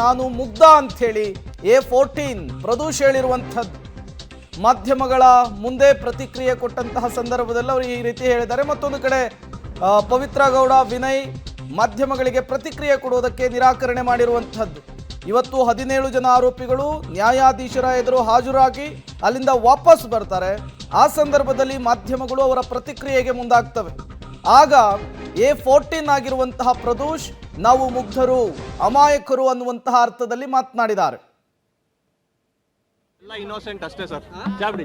ನಾನು ಮುಗ್ಧ ಅಂಥೇಳಿ A14 ಪ್ರದೂಷ್ ಹೇಳಿರುವಂಥದ್ದು. ಮಾಧ್ಯಮಗಳ ಮುಂದೆ ಪ್ರತಿಕ್ರಿಯೆ ಕೊಟ್ಟಂತಹ ಸಂದರ್ಭದಲ್ಲಿ ಅವರು ಈ ರೀತಿ ಹೇಳಿದ್ದಾರೆ. ಮತ್ತೊಂದು ಕಡೆ ಪವಿತ್ರ ಗೌಡ ವಿನಯ್ ಮಾಧ್ಯಮಗಳಿಗೆ ಪ್ರತಿಕ್ರಿಯೆ ಕೊಡುವುದಕ್ಕೆ ನಿರಾಕರಣೆ ಮಾಡಿರುವಂಥದ್ದು. ಇವತ್ತು 17 ಜನ ಆರೋಪಿಗಳು ನ್ಯಾಯಾಧೀಶರ ಎದುರು ಹಾಜರಾಗಿ ಅಲ್ಲಿಂದ ವಾಪಸ್ ಬರ್ತಾರೆ. ಆ ಸಂದರ್ಭದಲ್ಲಿ ಮಾಧ್ಯಮಗಳು ಅವರ ಪ್ರತಿಕ್ರಿಯೆಗೆ ಮುಂದಾಗ್ತವೆ. ಆಗ A14 ಆಗಿರುವಂತಹ ಪ್ರದೂಷ್ ನಾವು ಮುಗ್ಧರು, ಅಮಾಯಕರು ಅನ್ನುವಂತಹ ಅರ್ಥದಲ್ಲಿ ಮಾತನಾಡಿದ್ದಾರೆ. ಇನ್ನೋಸೆಂಟ್ ಅಷ್ಟೇ ಸರ್, ಜಾಬ್ಡಿ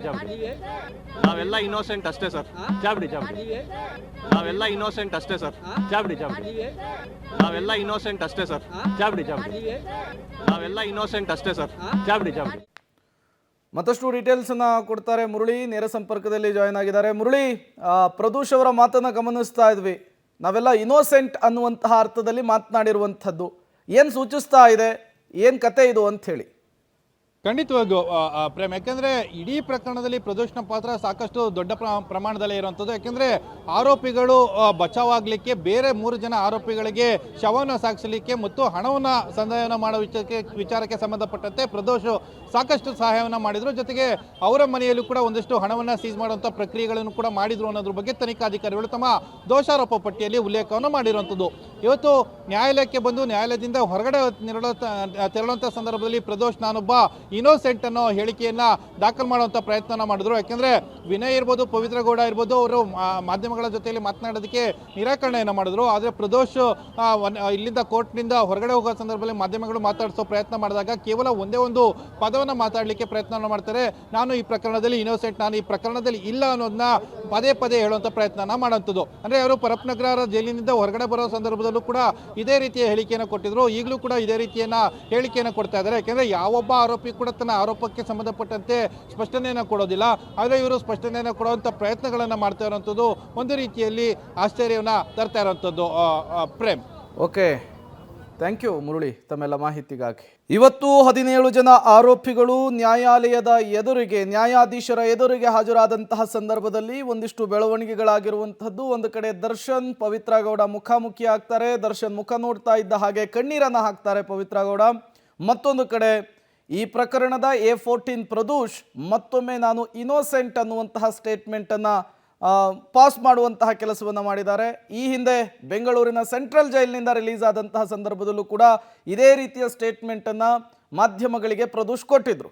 ನಾವೆಲ್ಲ ಇನ್ನೋಸೆಂಟ್ ಅಷ್ಟೇ ಸರ್, ಜಾಬ್ಡಿ ನಾವೆಲ್ಲ ಇನ್ನೋಸೆಂಟ್ ಅಷ್ಟೇ ಸರ್, ಜಾಬ್ಡಿ ನಾವೆಲ್ಲ ಇನ್ನೋಸೆಂಟ್ ಅಷ್ಟೇ ಸರ್, ಜಾಬ್ಡಿ ನಾವೆಲ್ಲ ಇನ್ನೋಸೆಂಟ್ ಅಷ್ಟೇ ಸರ್, ಜಾಬ್ಡಿ ಮತ್ತಷ್ಟು ಡೀಟೇಲ್ಸ್ ಅನ್ನ ಕೊಡ್ತಾರೆ ಮುರಳಿ, ನೇರ ಸಂಪರ್ಕದಲ್ಲಿ ಜಾಯ್ನ್ ಆಗಿದ್ದಾರೆ. ಮುರಳಿ, ಪ್ರದೂಷ್ ಅವರ ಮಾತನ್ನ ಗಮನಿಸ್ತಾ ಇದ್ವಿ. ನಾವೆಲ್ಲ ಇನ್ನೋಸೆಂಟ್ ಅನ್ನುವಂತಹ ಅರ್ಥದಲ್ಲಿ ಮಾತನಾಡಿರುವಂಥದ್ದು ಏನು ಸೂಚಿಸ್ತಾ ಇದೆ, ಏನು ಕತೆ ಇದು ಅಂತ ಹೇಳಿ? ಖಂಡಿತವಾಗಿಯೂ ಪ್ರೇಮ್, ಯಾಕೆಂದರೆ ಇಡೀ ಪ್ರಕರಣದಲ್ಲಿ ಪ್ರದೂಷ್ನ ಪಾತ್ರ ಸಾಕಷ್ಟು ದೊಡ್ಡ ಪ್ರಮಾಣದಲ್ಲೇ ಇರುವಂಥದ್ದು. ಯಾಕೆಂದರೆ ಆರೋಪಿಗಳು ಬಚಾವಾಗಲಿಕ್ಕೆ ಬೇರೆ 3 ಜನ ಆರೋಪಿಗಳಿಗೆ ಶವವನ್ನು ಸಾಗಿಸಲಿಕ್ಕೆ ಮತ್ತು ಹಣವನ್ನು ಸಂದಾಯವನ್ನು ಮಾಡೋ ವಿಚಾರಕ್ಕೆ ಸಂಬಂಧಪಟ್ಟಂತೆ ಪ್ರದೋಷ್ ಸಾಕಷ್ಟು ಸಹಾಯವನ್ನು ಮಾಡಿದರು. ಜೊತೆಗೆ ಅವರ ಮನೆಯಲ್ಲೂ ಕೂಡ ಒಂದಷ್ಟು ಹಣವನ್ನು ಸೀಸ್ ಮಾಡುವಂಥ ಪ್ರಕ್ರಿಯೆಗಳನ್ನು ಕೂಡ ಮಾಡಿದರು ಅನ್ನೋದ್ರ ಬಗ್ಗೆ ತನಿಖಾಧಿಕಾರಿಗಳು ತಮ್ಮ ದೋಷಾರೋಪ ಪಟ್ಟಿಯಲ್ಲಿ ಉಲ್ಲೇಖವನ್ನು ಮಾಡಿರುವಂಥದ್ದು. ಇವತ್ತು ನ್ಯಾಯಾಲಯಕ್ಕೆ ಬಂದು ನ್ಯಾಯಾಲಯದಿಂದ ಹೊರಗಡೆ ತೆರಳುವಂಥ ಸಂದರ್ಭದಲ್ಲಿ ಪ್ರದೋಷ್ ನಾನೊಬ್ಬ ಇನ್ನೋಸೆಂಟ್ ಅನ್ನೋ ಹೇಳಿಕೆಯನ್ನು ದಾಖಲು ಮಾಡುವಂಥ ಪ್ರಯತ್ನ ಮಾಡಿದ್ರು. ಯಾಕೆಂದರೆ ವಿನಯ್ ಇರ್ಬೋದು, ಪವಿತ್ರ ಗೌಡ ಇರ್ಬೋದು, ಅವರು ಮಾಧ್ಯಮಗಳ ಜೊತೆಯಲ್ಲಿ ಮಾತನಾಡೋದಕ್ಕೆ ನಿರಾಕರಣೆಯನ್ನು ಮಾಡಿದ್ರು. ಆದರೆ ಪ್ರದೋಷ್ ಇಲ್ಲಿಂದ ಕೋರ್ಟ್ನಿಂದ ಹೊರಗಡೆ ಹೋಗೋ ಸಂದರ್ಭದಲ್ಲಿ ಮಾಧ್ಯಮಗಳು ಮಾತಾಡಿಸೋ ಪ್ರಯತ್ನ ಮಾಡಿದಾಗ ಕೇವಲ ಒಂದೇ ಒಂದು ಪದವನ್ನು ಮಾತಾಡಲಿಕ್ಕೆ ಪ್ರಯತ್ನ ಮಾಡ್ತಾರೆ. ನಾನು ಈ ಪ್ರಕರಣದಲ್ಲಿ ಇನ್ನೋಸೆಂಟ್, ನಾನು ಈ ಪ್ರಕರಣದಲ್ಲಿ ಇಲ್ಲ ಅನ್ನೋದನ್ನ ಪದೇ ಪದೇ ಹೇಳುವಂಥ ಪ್ರಯತ್ನ ಮಾಡುವಂಥದ್ದು. ಅಂದರೆ ಅವರು ಪರಪ್ನಗರ ಜೈಲಿನಿಂದ ಹೊರಗಡೆ ಬರೋ ಸಂದರ್ಭದಲ್ಲೂ ಕೂಡ ಇದೇ ರೀತಿಯ ಹೇಳಿಕೆಯನ್ನು ಕೊಟ್ಟಿದ್ರು. ಈಗಲೂ ಕೂಡ ಇದೇ ರೀತಿಯನ್ನು ಹೇಳಿಕೆಯನ್ನು ಕೊಡ್ತಾ ಇದ್ದಾರೆ. ಯಾಕೆಂದರೆ ಯಾವೊಬ್ಬ ಆರೋಪಿ ಕೂಡ ತನ್ನ ಆರೋಪಕ್ಕೆ ಸಂಬಂಧಪಟ್ಟಂತೆ ಸ್ಪಷ್ಟನೆಯನ್ನು ಕೊಡೋದಿಲ್ಲ. ಆದರೆ ಇವರು ಸ್ಪಷ್ಟನೆಯನ್ನು ಕೊಡುವಂಥ ಪ್ರಯತ್ನಗಳನ್ನು ಮಾಡ್ತಾ ಇರುವಂಥದ್ದು ಒಂದು ರೀತಿಯಲ್ಲಿ ಆಶ್ಚರ್ಯವನ್ನು ತರ್ತಾ ಇರುವಂಥದ್ದು. Prem, okay, thank you Murali ತಮ್ಮೆಲ್ಲ ಮಾಹಿತಿಗಾಗಿ. ಇವತ್ತು 17 ಜನ ಆರೋಪಿಗಳು ನ್ಯಾಯಾಲಯದ ಎದುರಿಗೆ, ನ್ಯಾಯಾಧೀಶರ ಎದುರಿಗೆ ಹಾಜರಾದಂತಹ ಸಂದರ್ಭದಲ್ಲಿ ಒಂದಿಷ್ಟು ಬೆಳವಣಿಗೆಗಳಾಗಿರುವಂಥದ್ದು. ಒಂದು ಕಡೆ ದರ್ಶನ್, ಪವಿತ್ರ ಗೌಡ ಮುಖಾಮುಖಿ ಆಗ್ತಾರೆ. ದರ್ಶನ್ ಮುಖ ನೋಡ್ತಾ ಇದ್ದ ಹಾಗೆ ಕಣ್ಣೀರನ್ನು ಹಾಕ್ತಾರೆ ಪವಿತ್ರ ಗೌಡ. ಮತ್ತೊಂದು ಕಡೆ ಈ ಪ್ರಕರಣದ A14 ಪ್ರದೂಷ್ ಮತ್ತೊಮ್ಮೆ ನಾನು ಇನ್ನೋಸೆಂಟ್ ಅನ್ನುವಂತಹ ಸ್ಟೇಟ್ಮೆಂಟನ್ನು ಪಾಸ್ ಮಾಡುವಂತಹ ಕೆಲಸವನ್ನು ಮಾಡಿದ್ದಾರೆ. ಈ ಹಿಂದೆ ಬೆಂಗಳೂರಿನ ಸೆಂಟ್ರಲ್ ಜೈಲಿನಿಂದ ರಿಲೀಸ್ ಆದಂತಹ ಸಂದರ್ಭದಲ್ಲೂ ಕೂಡ ಇದೇ ರೀತಿಯ ಸ್ಟೇಟ್ಮೆಂಟನ್ನು ಮಾಧ್ಯಮಗಳಿಗೆ ಪ್ರದೂಷ್ ಕೊಟ್ಟಿದ್ರು.